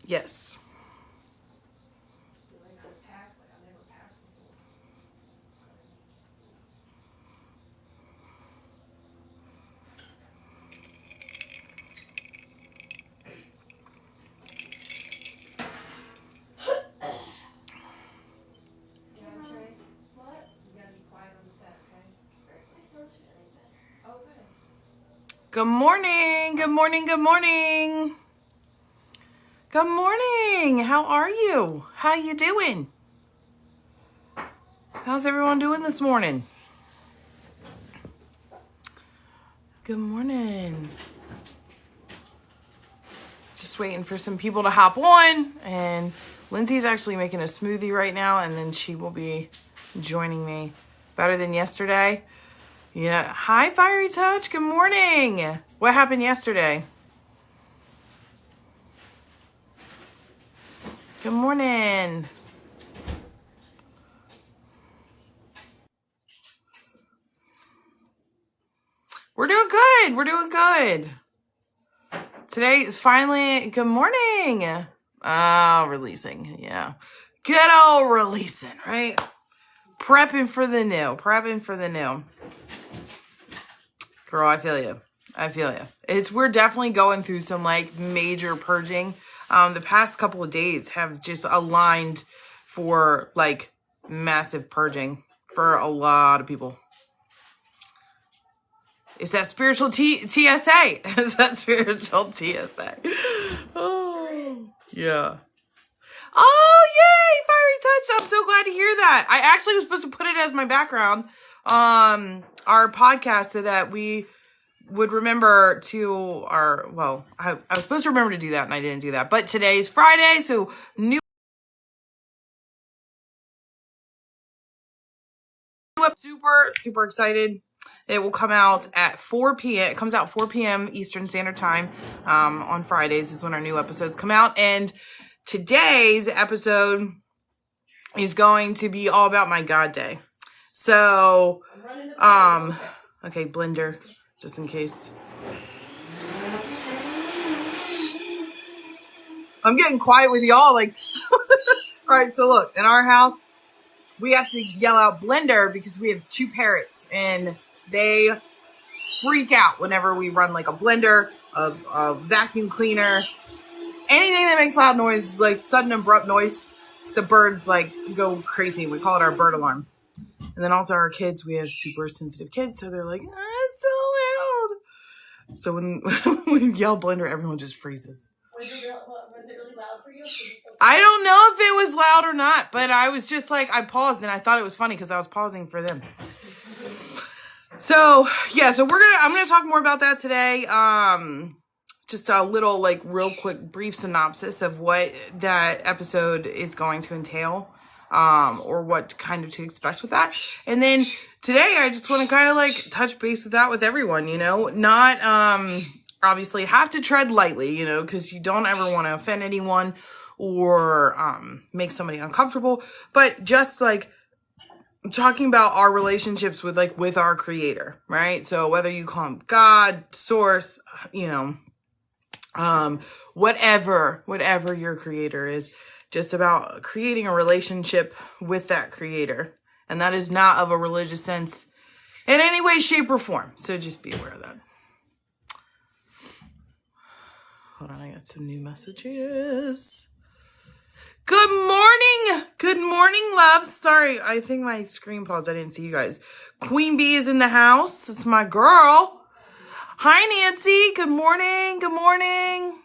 Yes. Good morning. Good morning. Good morning. Good morning. How are you? How you doing? How's everyone doing this morning? Good morning. Just waiting for some people to hop on, and Lindsay's actually making a smoothie right now, and then she will be joining me. Better than yesterday? Yeah. Hi, Fiery Touch. Good morning. What happened yesterday? Good morning. We're doing good. We're doing good. Today is finally, good morning. Releasing. Yeah. Good old releasing, right? Prepping for the new. Girl, I feel you. We're definitely going through some like major purging. The past couple of days have just aligned for like massive purging for a lot of people. It's that spiritual TSA. It's that spiritual TSA. Oh, yeah. Oh, yay! Fiery Touch. I'm so glad to hear that. I actually was supposed to put it as my background our podcast so that we would remember to I was supposed to remember to do that and I didn't do that. But today's Friday, so new super excited. It will come out at 4 p.m. It comes out 4 p.m. Eastern Standard Time. On Fridays is when our new episodes come out. And today's episode is going to be all about my God Day. So, okay, blender, just in case. I'm getting quiet with y'all, like, all right, so look, in our house, we have to yell out blender because we have 2 parrots, and they freak out whenever we run, like, a blender, a vacuum cleaner, anything that makes loud noise, like, sudden abrupt noise, the birds, like, go crazy. We call it our bird alarm. And then also our kids, we have super sensitive kids, so they're like, it's so loud. So when we yell blender, everyone just freezes. Was it really loud for you? I don't know if it was loud or not, but I was just like, I paused and I thought it was funny because I was pausing for them. So yeah, so I'm gonna talk more about that today. Just a little like real quick brief synopsis of what that episode is going to entail. Or what kind of to expect with that. And then today I just want to kind of like touch base with that with everyone, not, obviously have to tread lightly, cause you don't ever want to offend anyone or, make somebody uncomfortable, but just like talking about our relationships with our creator, right? So whether you call him God, source, whatever your creator is, just about creating a relationship with that creator. And that is not of a religious sense in any way, shape, or form. So just be aware of that. Hold on, I got some new messages. Good morning. Good morning, loves. Sorry, I think my screen paused. I didn't see you guys. Queen Bee is in the house. It's my girl. Hi, Nancy. Good morning. Good morning.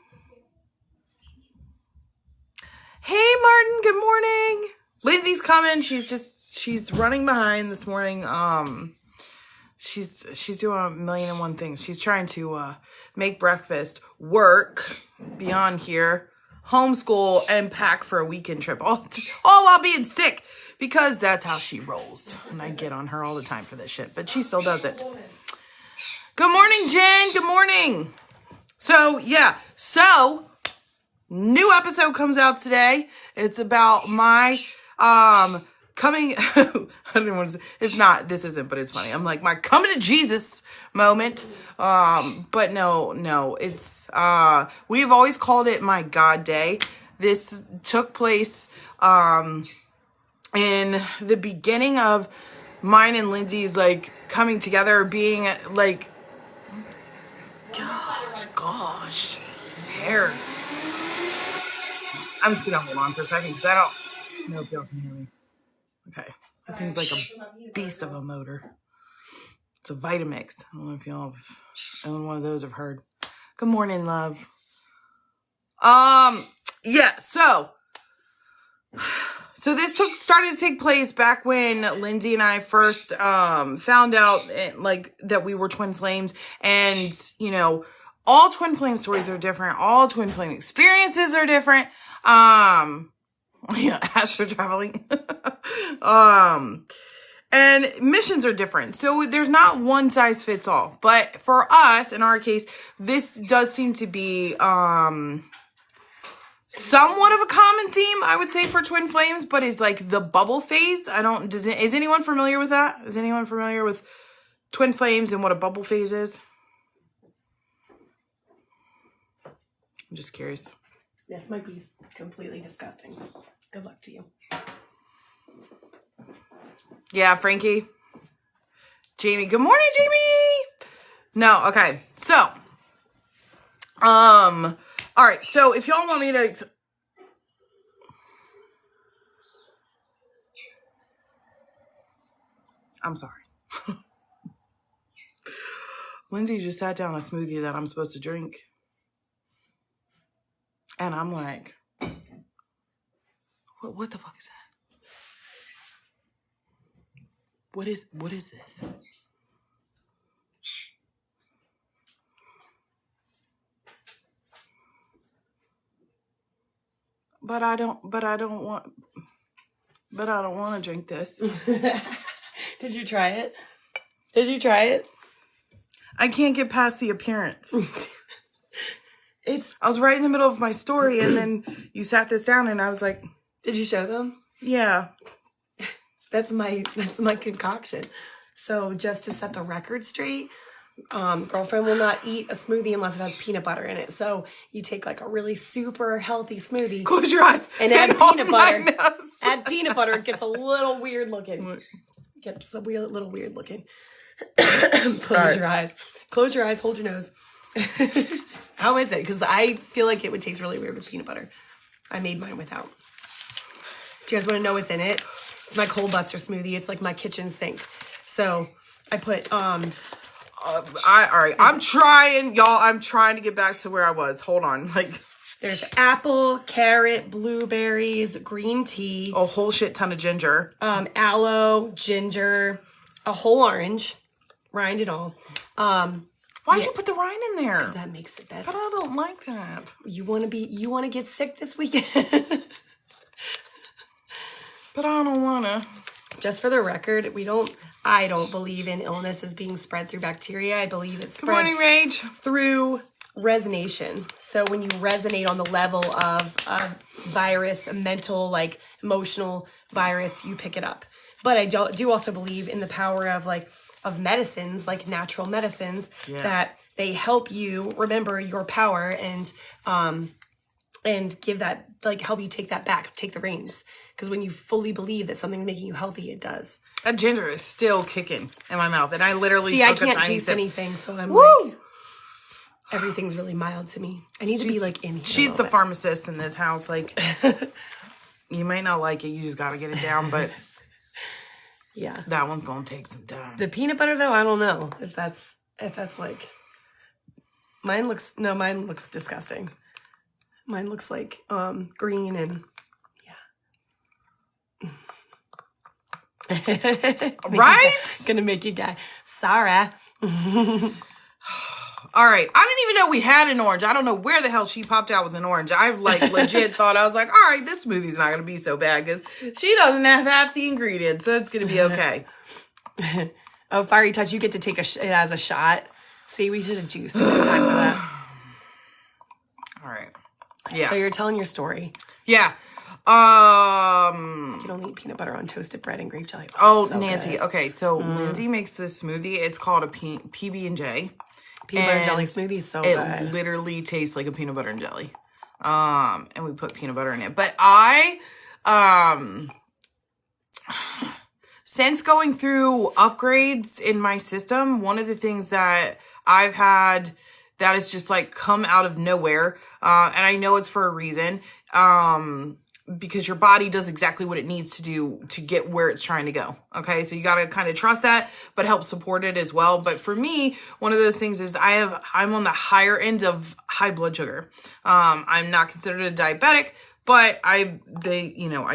Hey, Martin, good morning. Lindsay's coming. She's running behind this morning. She's doing 1,000,001 things. She's trying to make breakfast, work beyond here, homeschool, and pack for a weekend trip. All while being sick, because that's how she rolls. And I get on her all the time for this shit, but she still does it. Good morning, Jen. Good morning. So, yeah. New episode comes out today. It's about my coming I didn't want to say it's not, this isn't, but it's funny. I'm like my coming to Jesus moment. But no, it's we've always called it my God Day. This took place in the beginning of mine and Lindsay's like coming together, being like, gosh, hair. I'm just gonna hold on for a second because I don't know if y'all can hear me. Okay, that thing's like a beast of a motor. It's a Vitamix. I don't know if y'all have owned one of those. Have heard. Good morning, love. Yeah. So this started to take place back when Lindsay and I first found out like that we were twin flames, and you know, all twin flame stories are different. All twin flame experiences are different. Yeah, astro traveling. And missions are different. So there's not one size fits all. But for us, in our case, this does seem to be somewhat of a common theme, I would say, for twin flames, but is like the bubble phase. Is anyone familiar with that? Is anyone familiar with twin flames and what a bubble phase is? I'm just curious. This might be completely disgusting. Good luck to you. Yeah, Frankie. Jamie. Good morning, Jamie. No, okay. So, all right. So if y'all want me to, I'm sorry. Lindsay just sat down a smoothie that I'm supposed to drink. And I'm like, what the fuck is that? What is this? But I don't want to drink this. Did you try it? Did you try it? I can't get past the appearance. I was right in the middle of my story, and then you sat this down, and I was like, did you show them? Yeah. That's my concoction. So just to set the record straight, girlfriend will not eat a smoothie unless it has peanut butter in it. So you take like a really super healthy smoothie. Close your eyes. And add peanut butter. Add peanut butter. It gets a little weird looking. Gets a little weird looking. Close your eyes. Close your eyes. Hold your nose. How is it? Because I feel like it would taste really weird with peanut butter. I made mine without. Do you guys want to know what's in it? It's my Cold Buster smoothie. It's like my kitchen sink. So I put all right. I'm trying, y'all. I'm trying to get back to where I was. Hold on. Like, there's apple, carrot, blueberries, green tea, a whole shit ton of ginger, aloe, ginger, a whole orange, rind and all. Why'd you put the rind in there? Because that makes it better. But I don't like that. You want to get sick this weekend? But I don't want to. Just for the record, I don't believe in illness as being spread through bacteria. I believe it's spread through resonation. So when you resonate on the level of a virus, a mental, like emotional virus, you pick it up. But I do also believe in the power of medicines, like natural medicines, that they help you remember your power and give that, like, help you take that back, take the reins. Because when you fully believe that something's making you healthy, it does. That ginger is still kicking in my mouth, and I literally I can't taste anything, so I'm like, everything's really mild to me. I need to be like in here. She's the pharmacist in this house. Like, you may not like it, you just got to get it down, but yeah, that one's gonna take some time. The peanut butter, though, I don't know if that's like, mine looks disgusting. Mine looks like green and right? Gonna make you guy. Sorry. All right. I didn't even know we had an orange. I don't know where the hell she popped out with an orange. I legit thought, I was like, all right, this smoothie's not gonna be so bad because she doesn't have half the ingredients, so it's gonna be okay. Oh, Fiery Touch, you get to take it as a shot. See, we should have juiced at the time for that. All right. Yeah. So you're telling your story. Yeah. You don't eat peanut butter on toasted bread and grape jelly. Oh, so Nancy. Good. Okay, so Lindsay makes this smoothie. It's called a PB&J. Peanut butter and jelly smoothie is so good. It literally tastes like a peanut butter and jelly. And we put peanut butter in it. But I, since going through upgrades in my system, one of the things that I've had that has just like come out of nowhere, and I know it's for a reason, because your body does exactly what it needs to do to get where it's trying to go. Okay. So you got to kind of trust that, but help support it as well. But for me, one of those things is I'm on the higher end of high blood sugar. I'm not considered a diabetic, but I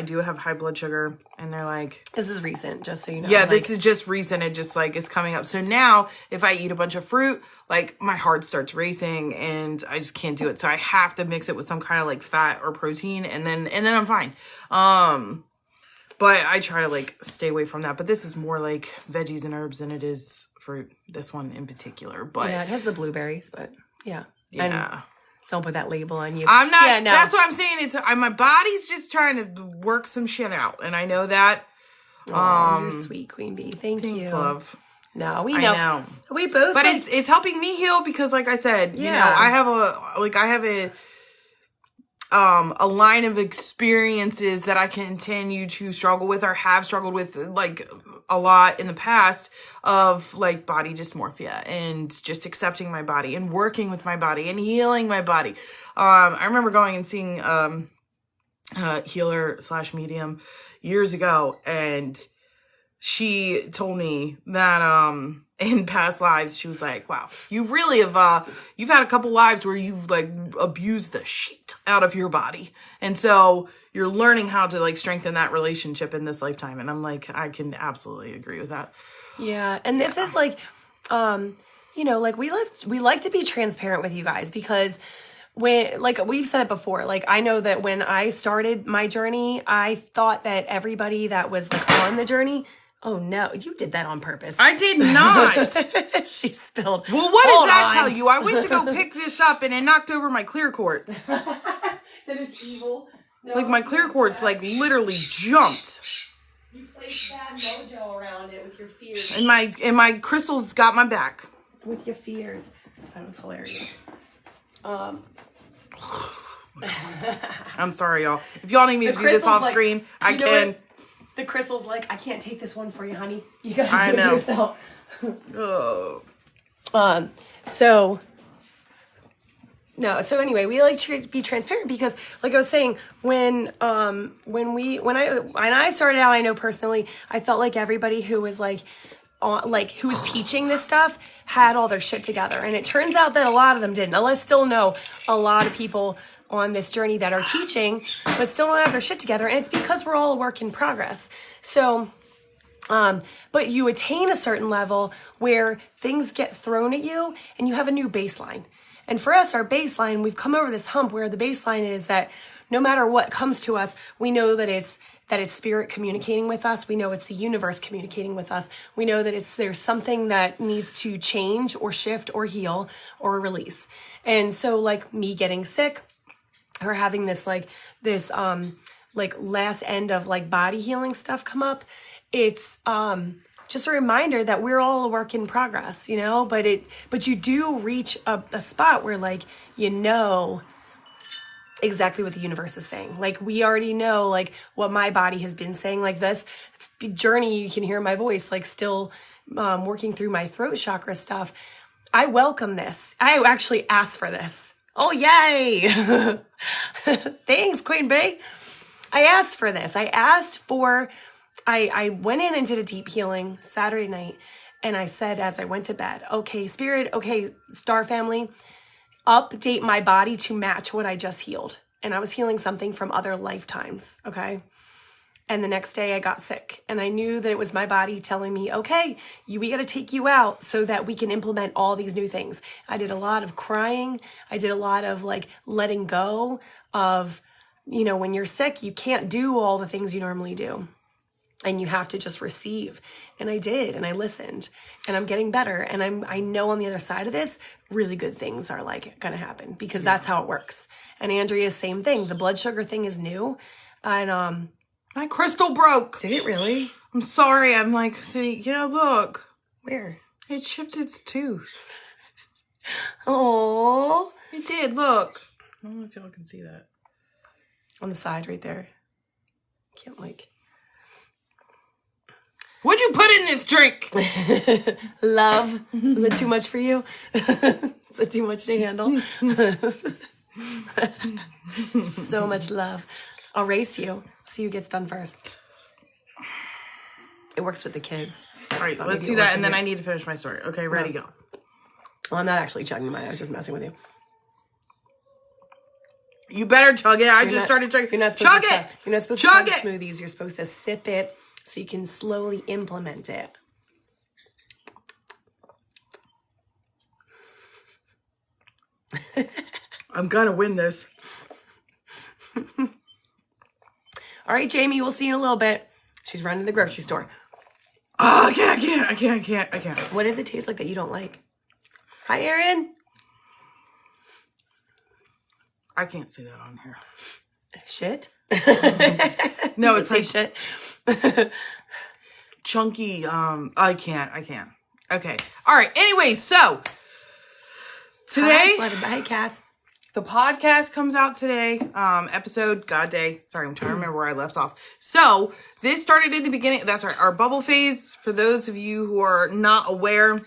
do have high blood sugar, and they're like, this is recent, just so you know. Yeah, like, this is just recent. It just like is coming up. So now if I eat a bunch of fruit, like my heart starts racing and I just can't do it. So I have to mix it with some kind of like fat or protein, and then I'm fine. But I try to like stay away from that. But this is more like veggies and herbs than it is fruit. This one in particular. But yeah, it has the blueberries, but yeah. Yeah. Don't put that label on you. I'm not. Yeah, no. That's what I'm saying. It's my body's just trying to work some shit out, and I know that. You're sweet, Queen Bee. Thanks, you, love. No, we know. I know. We both. But like, it's helping me heal because, like I said, you know, I have a line of experiences that I continue to struggle with, or have struggled with, like a lot in the past, of like body dysmorphia and just accepting my body and working with my body and healing my body. I remember going and seeing healer / medium years ago, and she told me that in past lives, she was like, wow, you really have you've had a couple lives where you've like abused the shit out of your body, and so you're learning how to like strengthen that relationship in this lifetime. And I'm like, I can absolutely agree with that. Yeah. And this is like, you know, like we like to be transparent with you guys, because when, like we've said it before, like I know that when I started my journey, I thought that everybody that was like on the journey, oh no, you did that on purpose. I did not. She spilled. Well, what does that tell you? I went to go pick this up and it knocked over my clear quartz. That it's evil. No, like my clear quartz like literally jumped. You placed bad mojo around it with your fears. And my crystals got my back. With your fears. That was hilarious. I'm sorry, y'all. If y'all need me to do this off screen, I can. The crystal's like, I can't take this one for you, honey. You gotta do it yourself. So anyway, we like to be transparent because, like I was saying, when I started out, I know personally, I felt like everybody who was who was teaching this stuff had all their shit together, and it turns out that a lot of them didn't. I still know a lot of people on this journey that are teaching, but still don't have their shit together, and it's because we're all a work in progress. So, but you attain a certain level where things get thrown at you, and you have a new baseline. And for us, our baseline, we've come over this hump where the baseline is that no matter what comes to us, we know that it's spirit communicating with us. We know it's the universe communicating with us. We know that there's something that needs to change or shift or heal or release. And so like me getting sick or having this last end of like body healing stuff come up, it's just a reminder that we're all a work in progress, you know, but you do reach a spot where like, you know exactly what the universe is saying. Like we already know like what my body has been saying, like this journey, you can hear my voice, like still working through my throat chakra stuff. I welcome this. I actually asked for this. Oh, yay. Thanks, Queen Bee. I asked for this. I went in and did a deep healing Saturday night, and I said as I went to bed, okay, Spirit, okay, Star Family, update my body to match what I just healed. And I was healing something from other lifetimes, okay? And the next day I got sick, and I knew that it was my body telling me, okay, we got to take you out so that we can implement all these new things. I did a lot of crying. I did a lot of like letting go of, you know, when you're sick, you can't do all the things you normally do. And you have to just receive. And I did, and I listened, and I'm getting better. And I know on the other side of this, really good things are like going to happen because that's how it works. And Andrea's same thing. The blood sugar thing is new. And, my crystal broke. Did it really? I'm sorry. I'm like, see, yeah, look. Where? It chipped its tooth. Oh, it did. Look. I don't know if y'all can see that. On the side right there. Can't like... What'd you put in this drink? Love. Is it too much for you? Is it too much to handle? So much love. I'll race you. See who gets done first. It works with the kids. All right, let's do that, and then I need to finish my story. Okay, ready, go. Well, I'm not actually chugging mine. I was just messing with you. You better chug it. I just started chugging. You're not supposed to chug. You're not supposed to chug smoothies. You're supposed to sip it so you can slowly implement it. I'm gonna win this. All right, Jamie, we'll see you in a little bit. She's running to the grocery store. Oh, I can't. What does it taste like that you don't like? Hi, Erin. I can't say that on here. Shit? No, it's like shit. Chunky, I can't. Okay. All right. Anyway, so today, Hi, Cass. the podcast comes out today. Episode God Day. Sorry, I'm trying to remember where I left off. So this started in the beginning. That's right. Our bubble phase. For those of you who are not aware,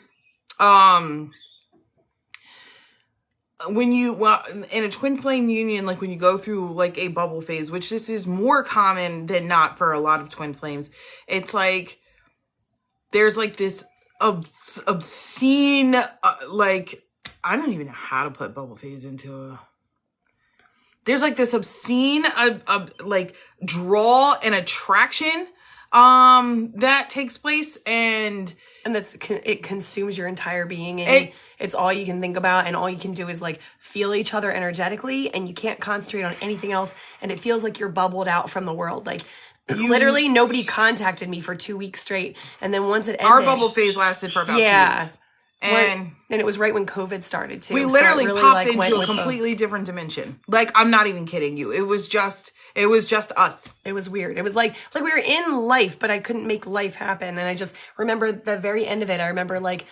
when you, in a twin flame union, like when you go through like a bubble phase, which this is more common than not for a lot of twin flames, it's like, there's like this obscene, like, I don't even know how to put bubble phase into there's like this obscene, like draw and attraction, that takes place, and it consumes your entire being, and it's all you can think about, and all you can do is like feel each other energetically, and you can't concentrate on anything else, and it feels like you're bubbled out from the world. Like literally nobody contacted me for 2 weeks straight, and then once it ended, our bubble phase lasted for about 2 weeks. And it was right when COVID started too. We literally popped into a completely different dimension. Like, I'm not even kidding you. It was just us. It was weird. It was like we were in life, but I couldn't make life happen. And I just remember the very end of it. I remember like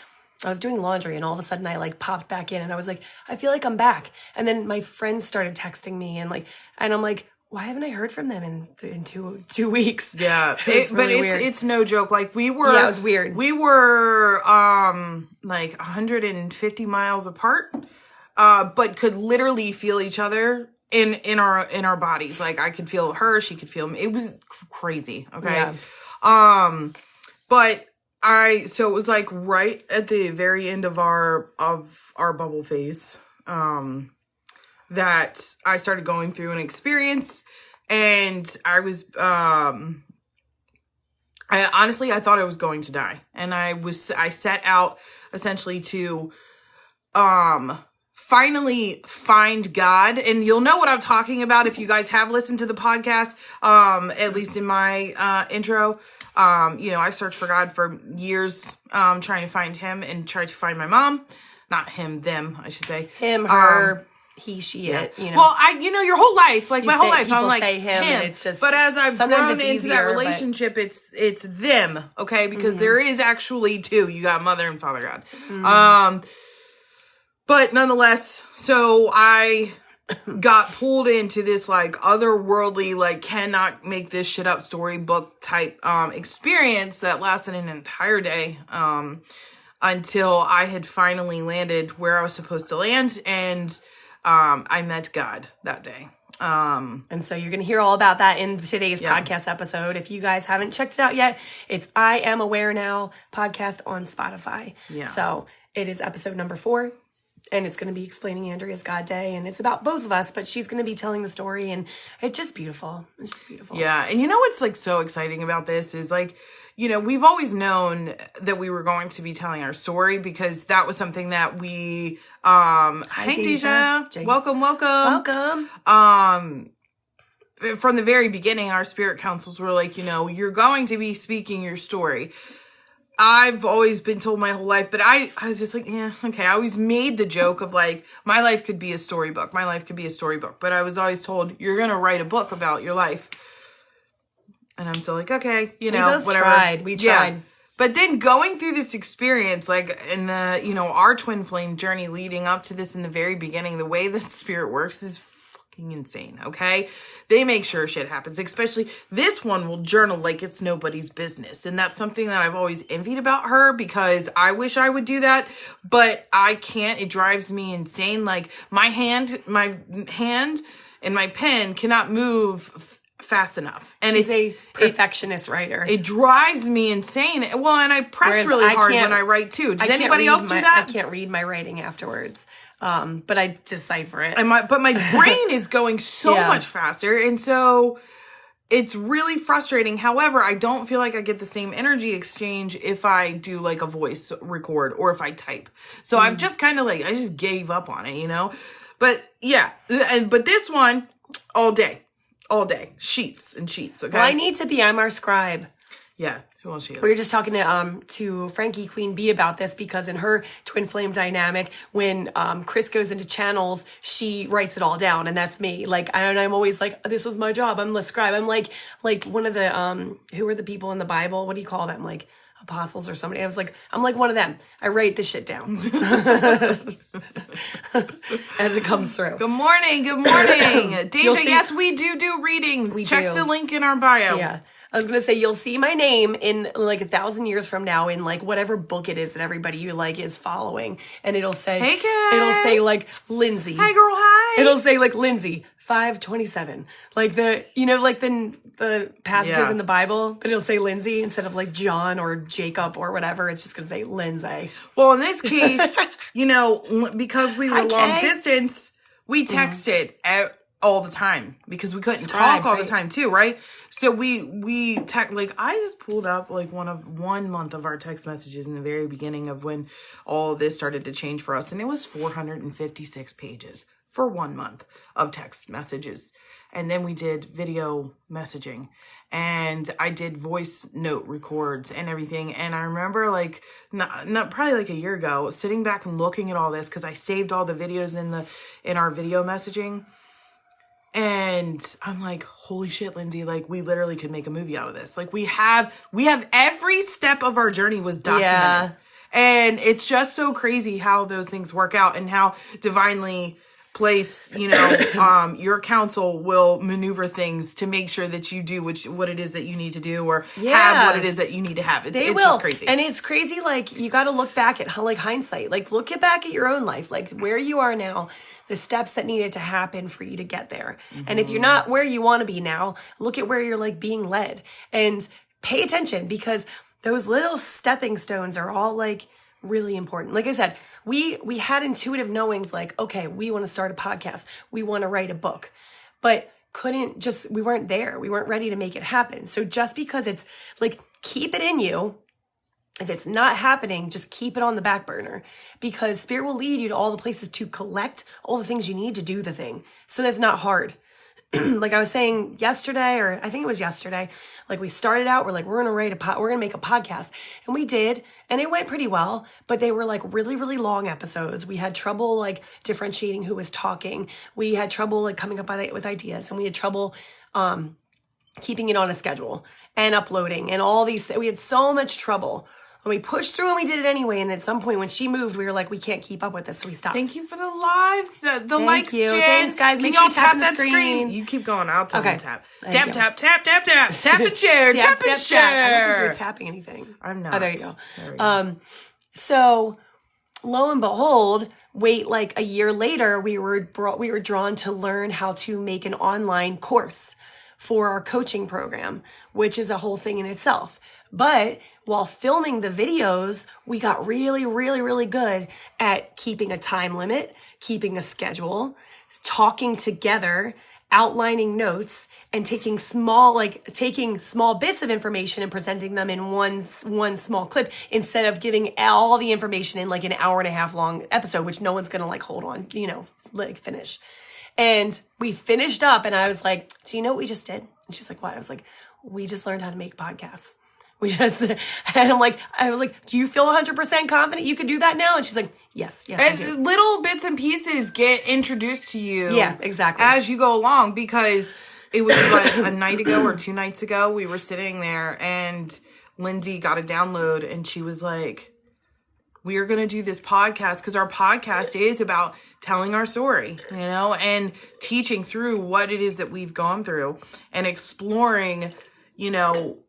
I was doing laundry, and all of a sudden I like popped back in, and I was like, I feel like I'm back. And then my friends started texting me, and I'm like, why haven't I heard from them in two weeks? Yeah, it's no joke. Like it was weird. We were like 150 miles apart, but could literally feel each other in our bodies. Like I could feel her, she could feel me. It was crazy. Okay, yeah. So it was like right at the very end of our bubble phase. That I started going through an experience, and I was, I thought I was going to die, and I set out essentially to, finally find God, and you'll know what I'm talking about if you guys have listened to the podcast, at least in my, intro. I searched for God for years, trying to find him and tried to find my mom, not him, them, I should say. Him, her, he, she, it, you know. Well, your whole life, like my whole life, I'm like him. It's just, but as I've grown into that relationship, it's them, okay? Because there is actually two. You got Mother and Father God. Mm-hmm. But nonetheless, so I got pulled into this like otherworldly, like cannot make this shit up storybook type experience that lasted an entire day. Until I had finally landed where I was supposed to land, and I met God that day. And so you're going to hear all about that in today's podcast episode. If you guys haven't checked it out yet, it's I Am Aware Now podcast on Spotify. Yeah. So it is episode number 4, and it's going to be explaining Andrea's God Day, and it's about both of us, but she's going to be telling the story, and it's just beautiful. It's just beautiful. Yeah. And what's like so exciting about this is like, we've always known that we were going to be telling our story, because that was something that we, hi Deja. Welcome. From the very beginning, our spirit councils were like, you're going to be speaking your story. I've always been told my whole life, but I was just like, yeah, okay. I always made the joke of like, my life could be a storybook. But I was always told, you're going to write a book about your life. And I'm still like, okay, whatever. We tried. But then going through this experience, like in the, our twin flame journey leading up to this in the very beginning, the way that spirit works is fucking insane, okay? They make sure shit happens. Especially this one will journal like it's nobody's business. And that's something that I've always envied about her, because I wish I would do that, but I can't. It drives me insane. Like my hand and my pen cannot move fast enough. And she's a perfectionist writer. It drives me insane. Well, and I press really hard when I write too. Does anybody else do that? I can't read my writing afterwards. But I decipher it. But my brain is going so much faster. And so it's really frustrating. However, I don't feel like I get the same energy exchange if I do like a voice record or if I type. So I've just kind of I just gave up on it, But yeah, but this one, all day, sheets and sheets. Okay. Well, I need to be. I'm our scribe. Yeah. Well, she is. We were just talking to Frankie Queen Bee about this, because in her twin flame dynamic, when Chris goes into channels, she writes it all down, and that's me. I'm always like, this is my job. I'm the scribe. I'm like one of the who are the people in the Bible? What do you call them? Like apostles or somebody. I'm like one of them. I write this shit down as it comes through. Good morning. Deja, yes, we do readings. Check the link in our bio. Yeah. I was going to say, you'll see my name in 1,000 years from now in whatever book it is that everybody you is following. And it'll say, hey, Kay. It'll say Lindsay. Hi, girl. Hi. It'll say Lindsay, 527. The passages in the Bible, but it'll say Lindsay instead of John or Jacob or whatever. It's just going to say Lindsay. Well, in this case, because we were long distance, we texted all the time because we couldn't talk all the time too, right? So we I just pulled up 1 month of our text messages in the very beginning of when all of this started to change for us, and it was 456 pages for 1 month of text messages. And then we did video messaging, and I did voice note records and everything. And I remember not probably a year ago, sitting back and looking at all this, because I saved all the videos in our video messaging. And I'm like, holy shit, Lindsay, we literally could make a movie out of this. We have every step of our journey was documented. Yeah. And it's just so crazy how those things work out, and how divinely placed, your counsel will maneuver things to make sure that you do what it is that you need to do, or have what it is that you need to have. It's just crazy. And it's crazy. You got to look back at hindsight, look back at your own life, where you are now, the steps that needed to happen for you to get there. Mm-hmm. And if you're not where you want to be now, look at where you're being led, and pay attention, because those little stepping stones are all really important. Like I said, we had intuitive knowings, okay, we want to start a podcast, we want to write a book, but we weren't there. We weren't ready to make it happen. So just because it's keep it in you. If it's not happening, just keep it on the back burner, because Spirit will lead you to all the places to collect all the things you need to do the thing. So that's not hard. I was saying yesterday, or I think it was yesterday, we started out, we're going to make a podcast, and we did, and it went pretty well, but they were really, really long episodes. We had trouble differentiating who was talking. We had trouble coming up with ideas, and we had trouble keeping it on a schedule and uploading and all these things. We had so much trouble. And we pushed through and we did it anyway. And at some point when she moved, we were we can't keep up with this. So we stopped. Thank you for the lives, the likes, Jen. Thanks, guys. Make sure you tap that screen. You keep going. I'll tell you tap. Tap, tap, tap, tap, tap. Tap and share. Tap and share. I don't think you're tapping anything. I'm not. Oh, there you go. So lo and behold, wait a year later, we were drawn to learn how to make an online course for our coaching program, which is a whole thing in itself. But while filming the videos, we got really, really, really good at keeping a time limit, keeping a schedule, talking together, outlining notes, and taking small bits of information and presenting them in one small clip, instead of giving all the information in an hour and a half long episode, which no one's going to hold on, finish. And we finished up, and I was like, do you know what we just did? And she's like, what? I was like, we just learned how to make podcasts. And I was like, do you feel 100% confident you could do that now? And she's like, yes, and I do. Little bits and pieces get introduced to you. Yeah, exactly. As you go along, because it was a night ago or 2 nights ago, we were sitting there and Lindsay got a download and she was like, we are going to do this podcast because our podcast is about telling our story, and teaching through what it is that we've gone through and exploring,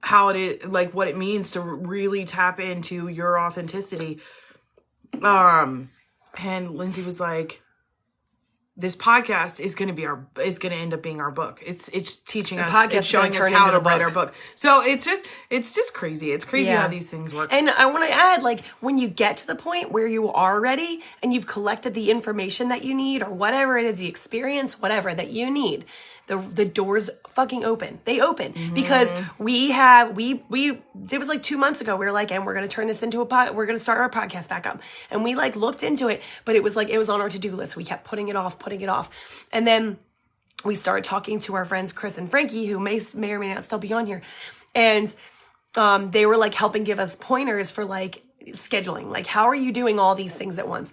how it is, like what it means to really tap into your authenticity. And Lindsay was like, this podcast is going to end up being our book. It's teaching us, it's showing us how to write our book. So it's just crazy. It's crazy how these things work. And I want to add, like, when you get to the point where you are ready and you've collected the information that you need, or whatever it is, the experience, whatever that you need, the doors fucking open. They open because it was like 2 months ago. We were like, and we're going to turn this into we're going to start our podcast back up. And we like looked into it, but it was on our to-do list. We kept putting it off. And then we started talking to our friends, Chris and Frankie, who may or may not still be on here. And, they were like helping give us pointers for like scheduling. Like, how are you doing all these things at once?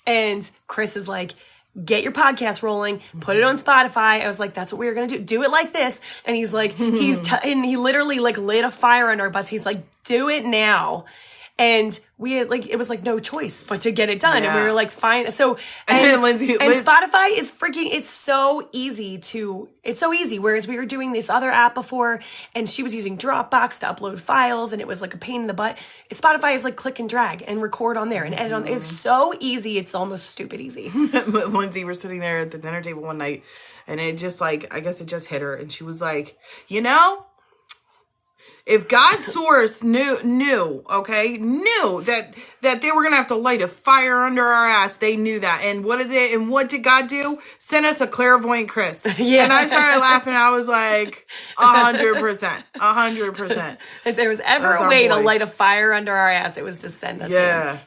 And Chris is like, get your podcast rolling, put it on Spotify. I was like, that's what we were going to do. Do it like this. And he's like, and he literally like lit a fire under our butts. He's like, do it now. And we had like, it was like no choice but to get it done. Yeah. And we were like, fine. So, and Spotify is it's so easy. Whereas we were doing this other app before and she was using Dropbox to upload files and it was like a pain in the butt. Spotify is like click and drag and record on there and edit on. It's so easy. It's almost stupid easy. Lindsay, we're sitting there at the dinner table one night and it just like, I guess it just hit her and she was like, if God's source knew that they were gonna have to light a fire under our ass, they knew that. And what did God do? Send us a clairvoyant Chris. Yeah. And I started laughing. I was like, 100%. If there was ever a way to light a fire under our ass, it was to send us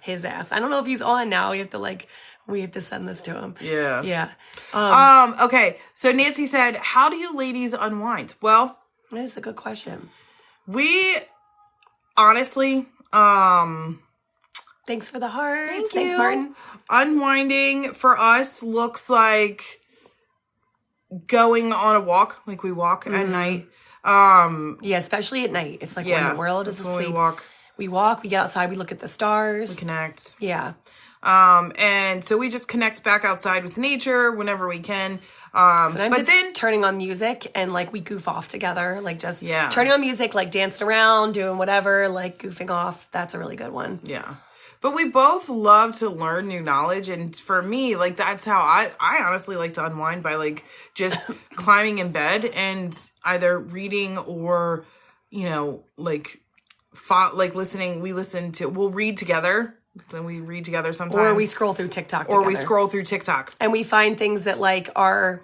his ass. I don't know if he's on now. We have to send this to him. Yeah. Yeah. Okay. So Nancy said, how do you ladies unwind? Well, that is a good question. We honestly, thanks for the heart. Thanks, Martin. Unwinding for us looks like going on a walk, like we walk at night. Yeah, especially at night. It's like when the world is asleep. We walk, we get outside, we look at the stars. We connect. Yeah. And so we just connect back outside with nature whenever we can. Sometimes then turning on music and like we goof off together, like just turning on music, like dancing around, doing whatever, like goofing off. That's a really good one. Yeah. But we both love to learn new knowledge. And for me, like that's how I honestly like to unwind by like just climbing in bed and either reading or, like listening. We'll read together. Then we read together sometimes. Or we scroll through TikTok together. And we find things that like are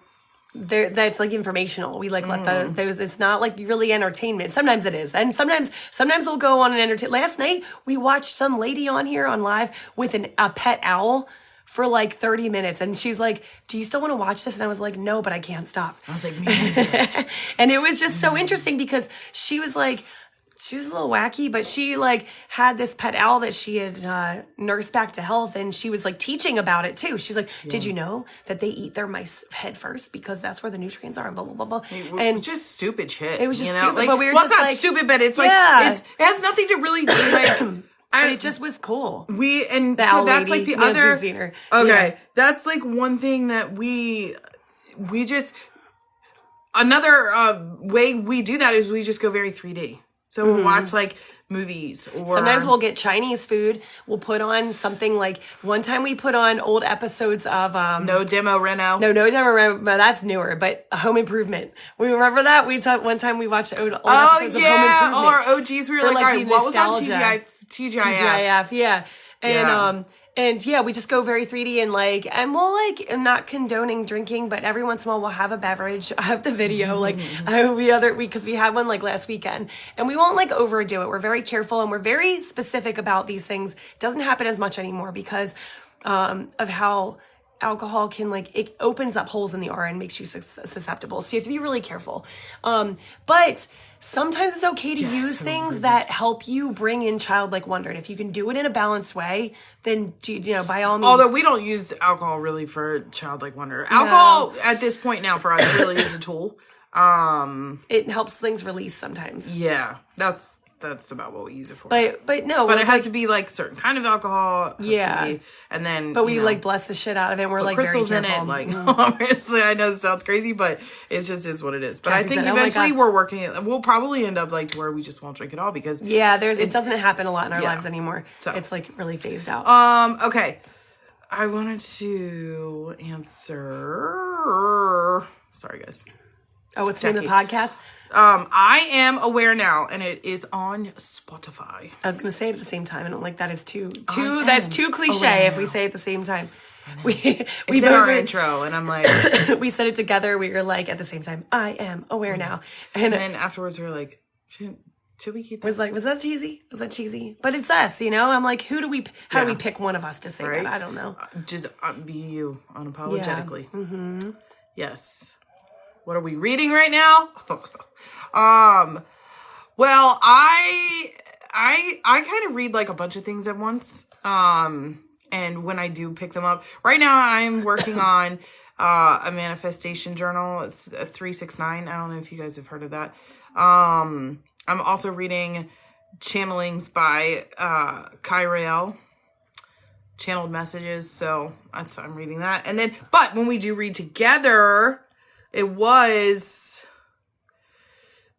there that's like informational. We like let those it's not like really entertainment. Sometimes it is. And sometimes we'll go on an last night we watched some lady on here on live with a pet owl for like 30 minutes and she's like, do you still want to watch this? And I was like, no, but I can't stop. I was like, man. And it was just so interesting because she was a little wacky, but she like had this pet owl that she had nursed back to health, and she was like teaching about it too. She's like, "Did you know that they eat their mice head first because that's where the nutrients are?" And blah blah blah blah. And just stupid shit. It was just stupid, like, but we were just it's not like, stupid, but it's like it has nothing to really do like. But it just was cool. That's like the other. Okay, that's like one thing that we just another way we do that is we just go very 3D. So we'll watch like movies or sometimes we'll get Chinese food. We'll put on something like one time we put on old episodes of No Demo Reno. No Demo Reno, but that's newer, but Home Improvement. We remember that? One time we watched old episodes of Home Improvement. All our OGs, we were like, all right, what was on TGIF? Yeah. And we just go very 3D and we'll I'm not condoning drinking, but every once in a while we'll have a beverage. I have the video because we had one like last weekend, and we won't like overdo it. We're very careful and we're very specific about these things. It doesn't happen as much anymore because of how alcohol can it opens up holes in the aura and makes you susceptible. So you have to be really careful. But sometimes it's okay to use things that help you bring in childlike wonder. And if you can do it in a balanced way, then by all means. Although we don't use alcohol really for childlike wonder. Alcohol at this point now for us really is a tool. It helps things release sometimes. Yeah, that's that's about what we use it for. But no, but it has to be like certain kind of alcohol. And then but we like bless the shit out of it. And we're like crystals very in it. Like obviously, I know this sounds crazy, but it just is what it is. But Cassie I think eventually we're working it. We'll probably end up like to where we just won't drink it all because it doesn't happen a lot in our lives anymore. So it's like really phased out. Okay, I wanted to answer. Sorry, guys. Oh, what's the name of the podcast? I Am Aware Now, and it is on Spotify. I was going to say it at the same time, and I'm like, that is that's too cliche if we say it at the same time. It's in our intro, and I'm like... we said it together, we were like, at the same time, I am aware now. And then afterwards, we were like, should we keep that? Was that cheesy? Was that cheesy? But it's us, you know? I'm like, how do we pick one of us to say that? I don't know. Just be you, unapologetically. Yeah. Mm-hmm. Yes. What are we reading right now? Well, I kind of read like a bunch of things at once. And when I do pick them up, right now I'm working on a manifestation journal. It's a 369. I don't know if you guys have heard of that. I'm also reading channelings by Kai Rael, channeled messages. So I'm reading that. And then, but when we do read together, it was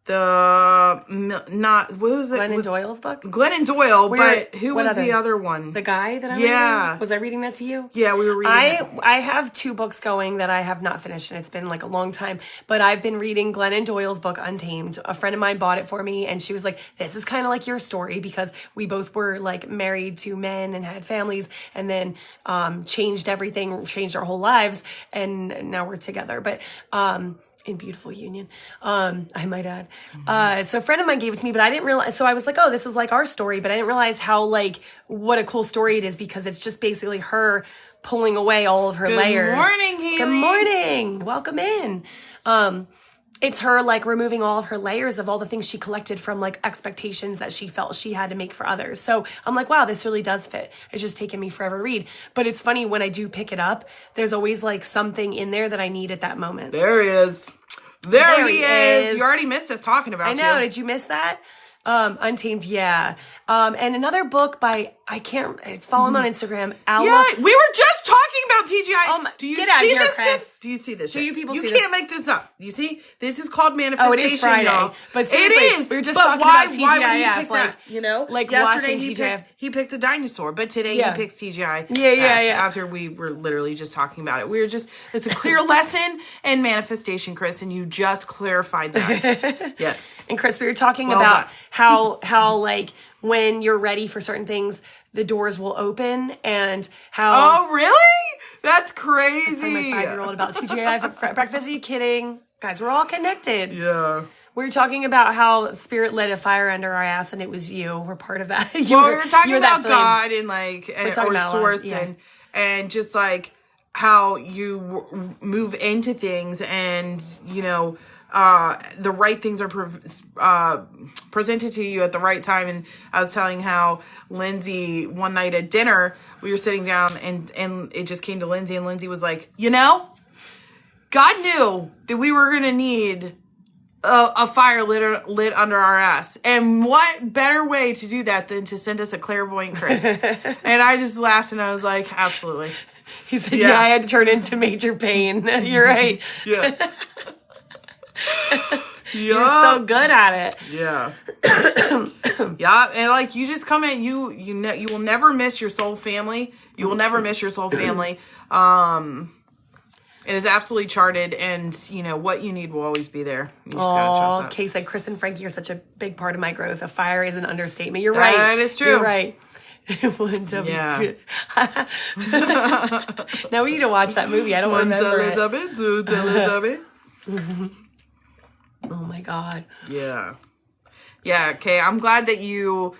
what was it? Glennon Doyle's book? Glennon Doyle, but who was the other one? The guy that I'm reading? Was I reading that to you? Yeah, we were reading it. I have 2 books going that I have not finished, and it's been like a long time, but I've been reading Glennon Doyle's book, Untamed. A friend of mine bought it for me, and she was like, this is kind of like your story, because we both were like married to men and had families, and then changed everything, changed our whole lives, and now we're together. But in beautiful union, I might add. So a friend of mine gave it to me, but I didn't realize, so I was like, oh, this is like our story, but I didn't realize how like, what a cool story it is, because it's just basically her pulling away all of her layers. Good morning, Haley. Good morning. Welcome in. It's her like removing all of her layers of all the things she collected from like expectations that she felt she had to make for others. So I'm like, wow, this really does fit. It's just taken me forever to read. But it's funny, when I do pick it up, there's always like something in there that I need at that moment. There he is. There he is. You already missed us talking about I know. Did you miss that? Untamed, yeah. And another book by, follow him on Instagram, Alma. Yeah, we were just talking about TGI. Do you get out of here, Chris. Do you see this? Do you people see this? You can't make this up. You see? This is called manifestation, it is Friday. y'all. But it is. We were just talking about TGIF. Why would he pick that? You know? Like yesterday watching he picked a dinosaur, but today he picks TGI. Yeah. After we were literally just talking about it. It's a clear lesson in manifestation, Chris, and you just clarified that. Yes. And Chris, we were talking about how like when you're ready for certain things, the doors will open, and how... Oh, really? That's crazy. I'm my 5-year-old about TGI for breakfast. Are you kidding? Guys, we're all connected. Yeah. We were talking about how Spirit lit a fire under our ass, and it was you. We're part of that. We were talking about God and like, or source, and just like how you move into things, and you know, the right things are presented to you at the right time. And I was telling how Lindsay, one night at dinner, we were sitting down and it just came to Lindsay, and Lindsay was like, you know, God knew that we were going to need a fire lit under our ass. And what better way to do that than to send us a clairvoyant Chris? And I just laughed, and I was like, absolutely. He said, yeah, I had to turn into Major Payne. You're right. Yeah. You're so good at it. Yeah. Yeah, and like you just come in, you will never miss your soul family. You will never miss your soul family. It is absolutely charted, and you know what you need will always be there. You just gotta trust that. Kay said, Chris and Frankie are such a big part of my growth. A fire is an understatement. You're right. That is true. You're right. Yeah. Now we need to watch that movie. I don't remember it. Oh my God. Yeah. Yeah. Okay. I'm glad that you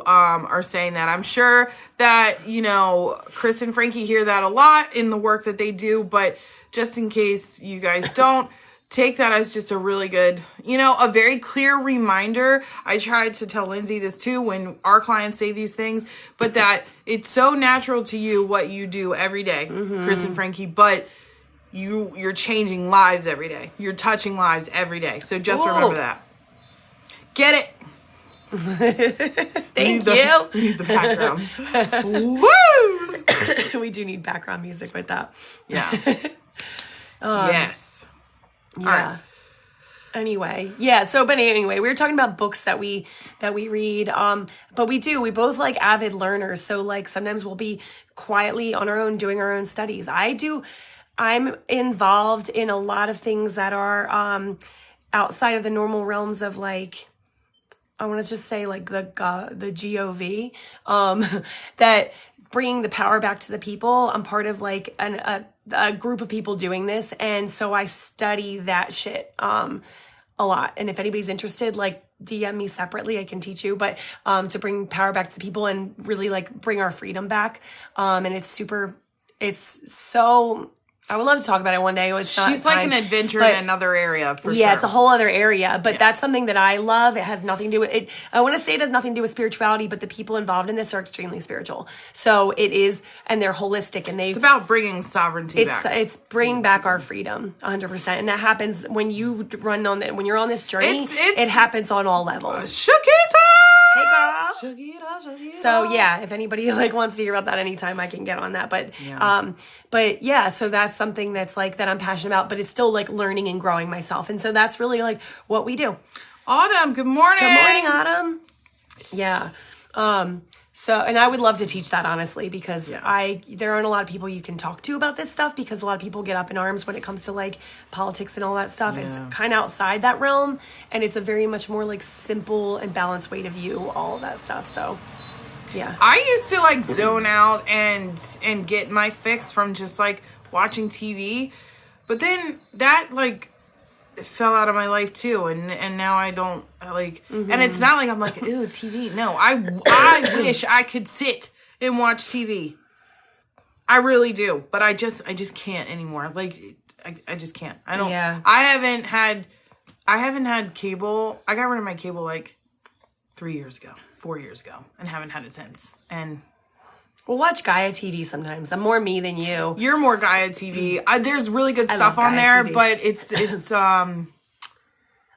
are saying that. I'm sure that, you know, Chris and Frankie hear that a lot in the work that they do, but just in case you guys don't, take that as just a really good, you know, a very clear reminder. I tried to tell Lindsay this too when our clients say these things, but that it's so natural to you what you do every day, Chris and Frankie, but you're changing lives every day. You're touching lives every day. So just remember that. Get it. Thank you. We need the background. Woo! We do need background music with that. Yeah. Yes. Yeah. All right. Anyway, yeah. So, but anyway, we were talking about books that we read. But we both like avid learners. So like sometimes we'll be quietly on our own doing our own studies. I'm involved in a lot of things that are outside of the normal realms of like, I want to just say like the GOV, that bringing the power back to the people. I'm part of like a group of people doing this. And so I study that shit, a lot. And if anybody's interested, like DM me separately, I can teach you, but, to bring power back to the people and really like bring our freedom back. And it's so, I would love to talk about it one day. She's like an adventure in another area, for sure. Yeah, it's a whole other area, but that's something that I love. It has nothing to do with it. I want to say it has nothing to do with spirituality, but the people involved in this are extremely spiritual. So it is, and they're holistic, and it's about bringing sovereignty back. It's bringing back our freedom, 100%, and that happens when you when you're on this journey. It happens on all levels. Shakita! Hey girl. Shakita. So yeah, if anybody like wants to hear about that anytime, I can get on that. But so that's something that's like that I'm passionate about, but it's still like learning and growing myself. And so that's really like what we do. Autumn, good morning. Good morning, Autumn. Yeah. So, and I would love to teach that, honestly, because there aren't a lot of people you can talk to about this stuff, because a lot of people get up in arms when it comes to like politics and all that stuff. Yeah. It's kind of outside that realm, and it's a very much more like simple and balanced way to view all of that stuff. So yeah. I used to like zone out and get my fix from just like watching TV, but then that like fell out of my life too, and now I don't like, and it's not like I'm like, ew, TV. No, I wish I could sit and watch TV. I really do, but I just can't anymore. Like I just can't. I don't. Yeah. I haven't had cable. I got rid of my cable like 4 years ago, and haven't had it since. And we'll watch Gaia TV sometimes. I'm more me than you. You're more Gaia TV. There's really good stuff on there, TV. But it's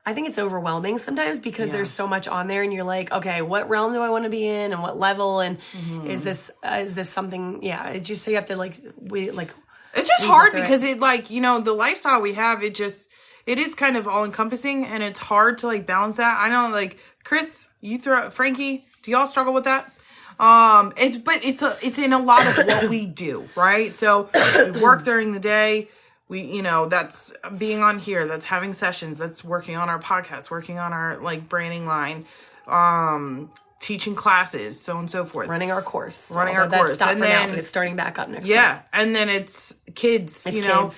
I think it's overwhelming sometimes because there's so much on there, and you're like, okay, what realm do I want to be in, and what level, and is this something? Yeah, it just, so you have to like It's just hard because it like, you know, the lifestyle we have, it is kind of all encompassing, and it's hard to like balance that. I know, like Chris, Frankie, do y'all struggle with that? It's in a lot of what we do, right? So we work during the day. That's being on here, that's having sessions, that's working on our podcast, working on our like branding line, teaching classes, so on and so forth. Running our course. That's stopped for now, but it's starting back up next week. And then it's kids, kids.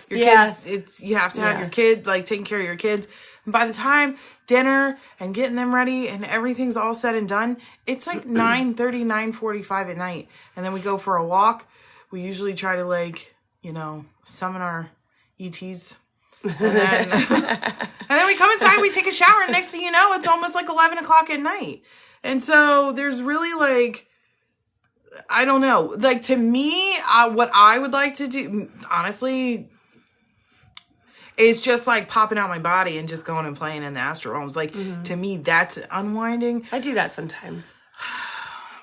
Your kids, you have to have your kids, like taking care of your kids. And by the time dinner and getting them ready and everything's all said and done, it's like 9:30, 9:45 at night. And then we go for a walk. We usually try to like, summon our ETs. And then, and then we come inside, we take a shower, and next thing you know, it's almost like 11 o'clock at night. And so there's really like, I don't know, like to me, what I would like to do, honestly, is just like popping out my body and just going and playing in the astral realms. Like to me, that's unwinding. I do that sometimes.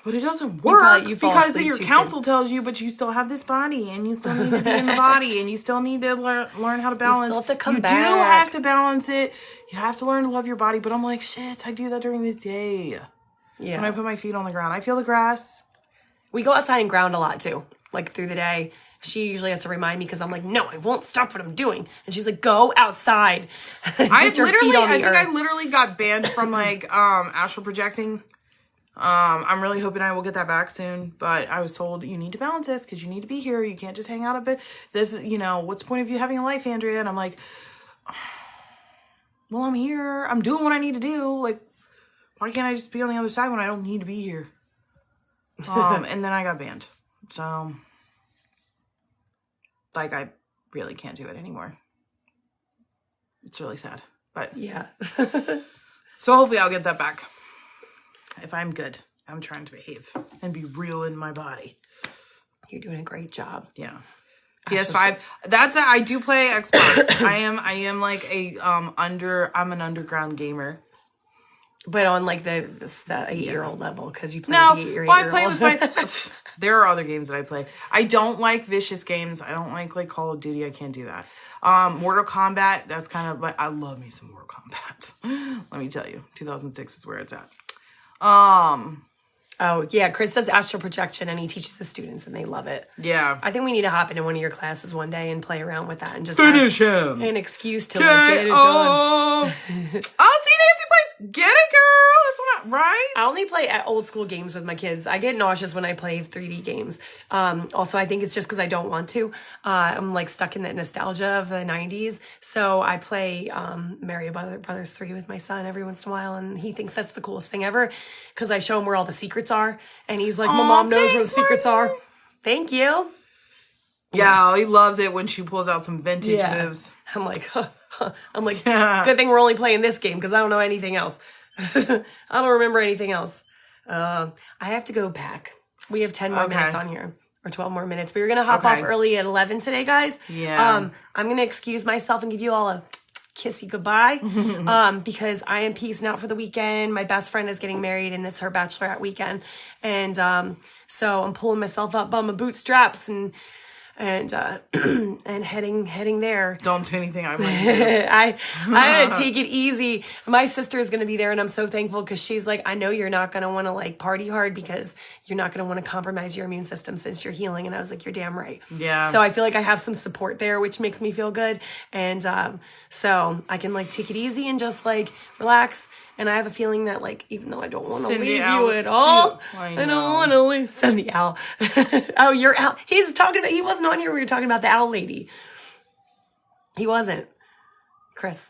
But it doesn't work because then your counsel tells you, but you still have this body, and you still need to be in the body, and you still need to learn how to balance. You still have to come back. You do have to balance it. You have to learn to love your body. But I'm like, shit, I do that during the day. Yeah. When I put my feet on the ground, I feel the grass. We go outside and ground a lot too, like through the day. She usually has to remind me because I'm like, no, I won't stop what I'm doing. And she's like, go outside. I think I literally got banned from like astral projecting. I'm really hoping I will get that back soon, but I was told you need to balance this because you need to be here. You can't just hang out a bit. This, what's the point of you having a life, Andrea? And I'm like, well, I'm here. I'm doing what I need to do. Like, why can't I just be on the other side when I don't need to be here? And then I got banned. So, like, I really can't do it anymore. It's really sad, but yeah. So hopefully I'll get that back. If I'm good, I'm trying to behave and be real in my body. You're doing a great job. Yeah. PS5. I do play Xbox. I am like I'm an underground gamer. But on like the 8-year-old level, because you play No, the 8-year-old. I play with my... There are other games that I play. I don't like vicious games. I don't like Call of Duty. I can't do that. Mortal Kombat, that's kind of... But I love me some Mortal Kombat. Let me tell you. 2006 is where it's at. Oh, yeah. Chris does astral projection, and he teaches the students, and they love it. Yeah. I think we need to hop into one of your classes one day and play around with that and just finish him. An excuse to get it done. Oh, see, Nancy plays Get It, girl. That's what right? I only play at old school games with my kids. I get nauseous when I play 3D games. Also, I think it's just because I don't want to. I'm like stuck in that nostalgia of the 90s. So I play Mario Brothers 3 with my son every once in a while, and he thinks that's the coolest thing ever because I show him where all the secrets are, and he's like, my mom knows where the secrets are. Thank you. Yeah, he loves it when she pulls out some vintage moves. I'm like, good thing we're only playing this game because I don't know anything else. I don't remember anything else. I have to go pack. We have 10 more minutes on here, or 12 more minutes. We were going to hop off early at 11 today, guys. Yeah. I'm going to excuse myself and give you all a kissy goodbye because I am peacing out for the weekend. My best friend is getting married, and it's her bachelorette weekend. And so I'm pulling myself up by my bootstraps and heading there. Don't do anything I wouldn't do. I gotta take it easy. My sister is gonna be there, and I'm so thankful because she's like, I know you're not gonna want to like party hard because you're not gonna want to compromise your immune system since you're healing. And I was like, you're damn right. Yeah. So I feel like I have some support there, which makes me feel good, and so I can like take it easy and just like relax. And I have a feeling that, like, even though I don't want to leave you at all, I don't want to leave. Send the owl. Oh, you're Al. He's talking about, he wasn't on here. We were talking about the owl lady. He wasn't. Chris.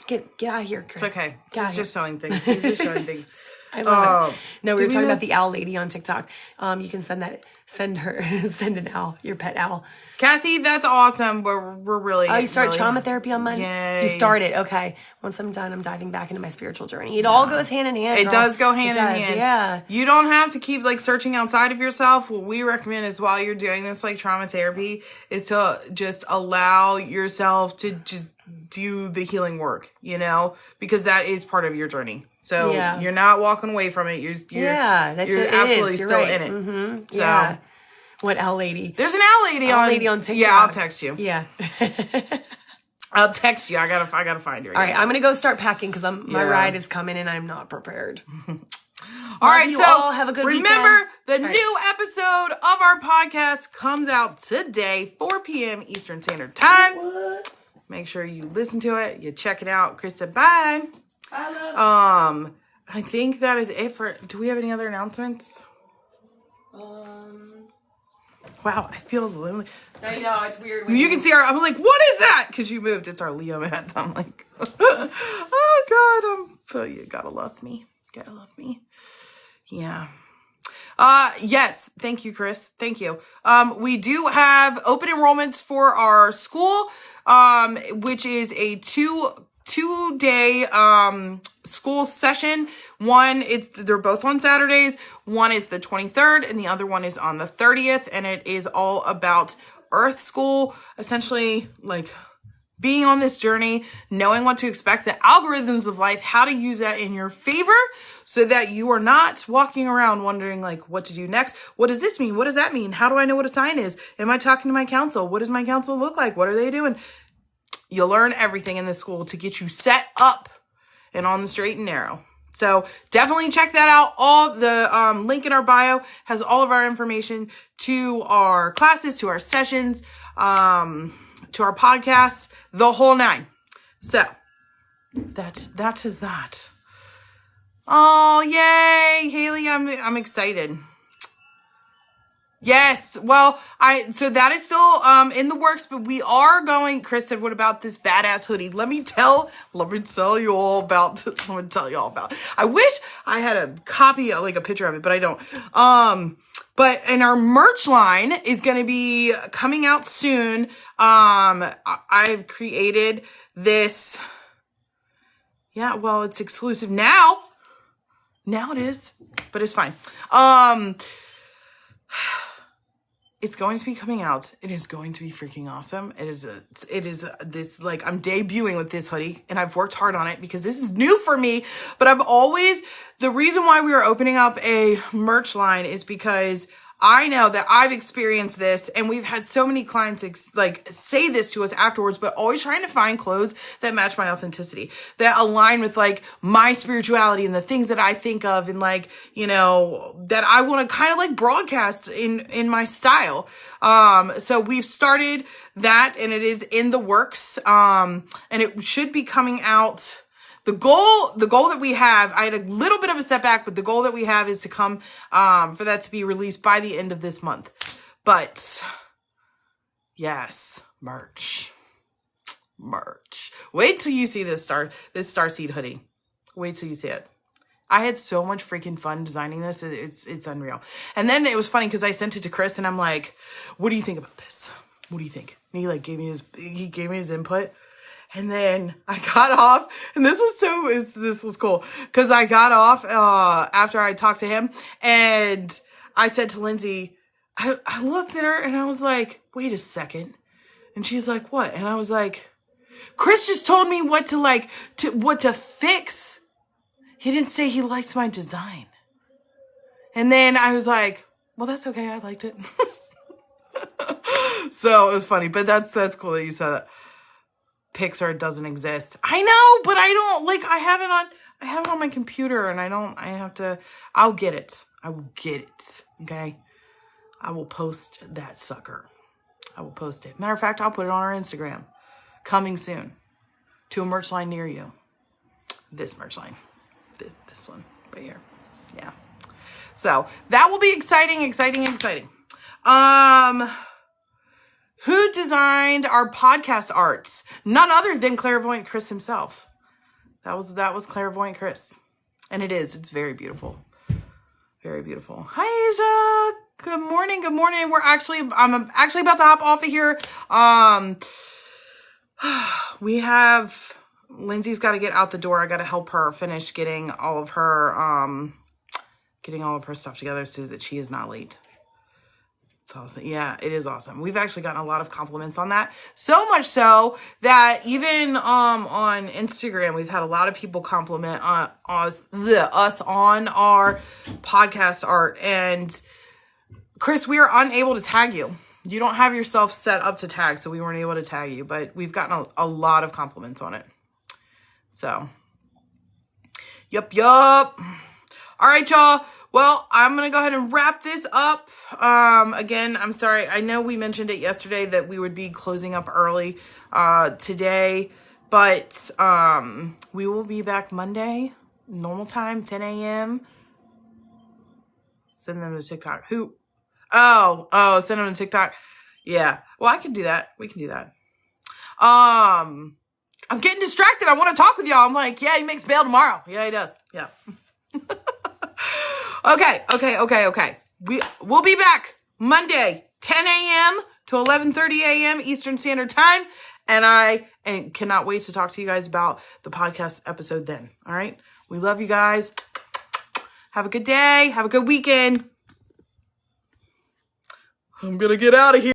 Get out of here, Chris. It's okay. He's just showing things. He's just showing things. I love it. No, we were talking about the owl lady on TikTok. You can send an owl, your pet owl. Cassie, that's awesome. We're really... Oh, you start trauma therapy on Monday? Yay. You started. Okay. Once I'm done, I'm diving back into my spiritual journey. It all goes hand in hand. It does go hand in hand. Yeah. You don't have to keep like searching outside of yourself. What we recommend is while you're doing this like trauma therapy is to just allow yourself to just do the healing work, you know, because that is part of your journey. So you're not walking away from it. You're absolutely still in it. Mm-hmm. So yeah. What owl lady? There's an owl lady on TikTok. Yeah, I'll text you. Yeah. I'll text you. I gotta find her. All right, I'm gonna go start packing because my ride is coming and I'm not prepared. All right, so all have a good remember weekend. the new episode of our podcast comes out today, 4 p.m. Eastern Standard Time. What? Make sure you listen to it. You check it out. Chris said bye. I love I think that is it for. Do we have any other announcements? Wow, I feel lonely. I know, it's weird. You can see I'm like, what is that? Because you moved. It's our Leo mat. I'm like, oh God, you gotta love me. Gotta love me. Yeah. Yes. Thank you, Chris. Thank you. We do have open enrollments for our school, which is a two-day school session. They're both on Saturdays. One is the 23rd and the other one is on the 30th, and it is all about Earth School, essentially like being on this journey, knowing what to expect, the algorithms of life, how to use that in your favor so that you are not walking around wondering like what to do next. What does this mean? What does that mean? How do I know what a sign is? Am I talking to my council? What does my council look like? What are they doing? You'll learn everything in this school to get you set up and on the straight and narrow. So definitely check that out. All the link in our bio has all of our information to our classes, to our sessions, to our podcasts, the whole nine. So that is that. Oh, yay, Haley, I'm excited. Yes. Well, so that is still in the works, but we are going. Chris said, what about this badass hoodie? Let me tell you all about I wish I had a copy, like a picture of it, but I don't. But and our merch line is going to be coming out soon. I've created this. Yeah, well, it's exclusive now. Now it is, but it's fine. it's going to be coming out. It is going to be freaking awesome. It is this, like, I'm debuting with this hoodie, and I've worked hard on it because this is new for me, but the reason why we are opening up a merch line is because I know that I've experienced this, and we've had so many clients say this to us afterwards, but always trying to find clothes that match my authenticity, that align with like my spirituality and the things that I think of, and like, you know, that I want to kind of like broadcast in my style. So we've started that, and it is in the works. And it should be coming out. The goal that we have, I had a little bit of a setback, but the goal that we have is to come, for that to be released by the end of this month. But yes, merch. Wait till you see this Starseed hoodie. Wait till you see it. I had so much freaking fun designing this. It's unreal. And then it was funny because I sent it to Chris, and I'm like, what do you think about this? What do you think? And he gave me his input. And then I got off, and this was cool, because I got off after I talked to him, and I said to Lindsay, I looked at her, and I was like, wait a second. And she's like, what? And I was like, Chris just told me what to fix. He didn't say he liked my design. And then I was like, well, that's okay. I liked it. So it was funny, but that's cool that you said that. Pixar doesn't exist. I know, but I don't, like, I have it on my computer, and I'll get it. I will get it. Okay. I will post that sucker. I will post it. Matter of fact, I'll put it on our Instagram. Coming soon to a merch line near you. This merch line. This one right here. Yeah. So that will be exciting. Who designed our podcast arts? None other than Clairvoyant Chris himself. That was Clairvoyant Chris. And it's very beautiful. Very beautiful. Hi, Asia. Good morning. I'm actually about to hop off of here. Lindsay's got to get out the door. I got to help her finish getting all of her stuff together so that she is not late. It's awesome. Yeah, it is awesome. We've actually gotten a lot of compliments on that. So much so that even on Instagram, we've had a lot of people compliment us on our podcast art. And Chris, we are unable to tag you. You don't have yourself set up to tag, so we weren't able to tag you. But we've gotten a lot of compliments on it. So, yup. All right, y'all. Well, I'm going to go ahead and wrap this up. Again, I'm sorry. I know we mentioned it yesterday that we would be closing up early today, but we will be back Monday, normal time, 10 a.m. Send them to TikTok. Who? Oh, send them to TikTok. Yeah. Well, I can do that. We can do that. I'm getting distracted. I want to talk with y'all. I'm like, yeah, he makes bail tomorrow. Yeah, he does. Yeah. Okay. We'll be back Monday, 10 a.m. to 11:30 a.m. Eastern Standard Time. And I cannot wait to talk to you guys about the podcast episode then. All right. We love you guys. Have a good day. Have a good weekend. I'm going to get out of here.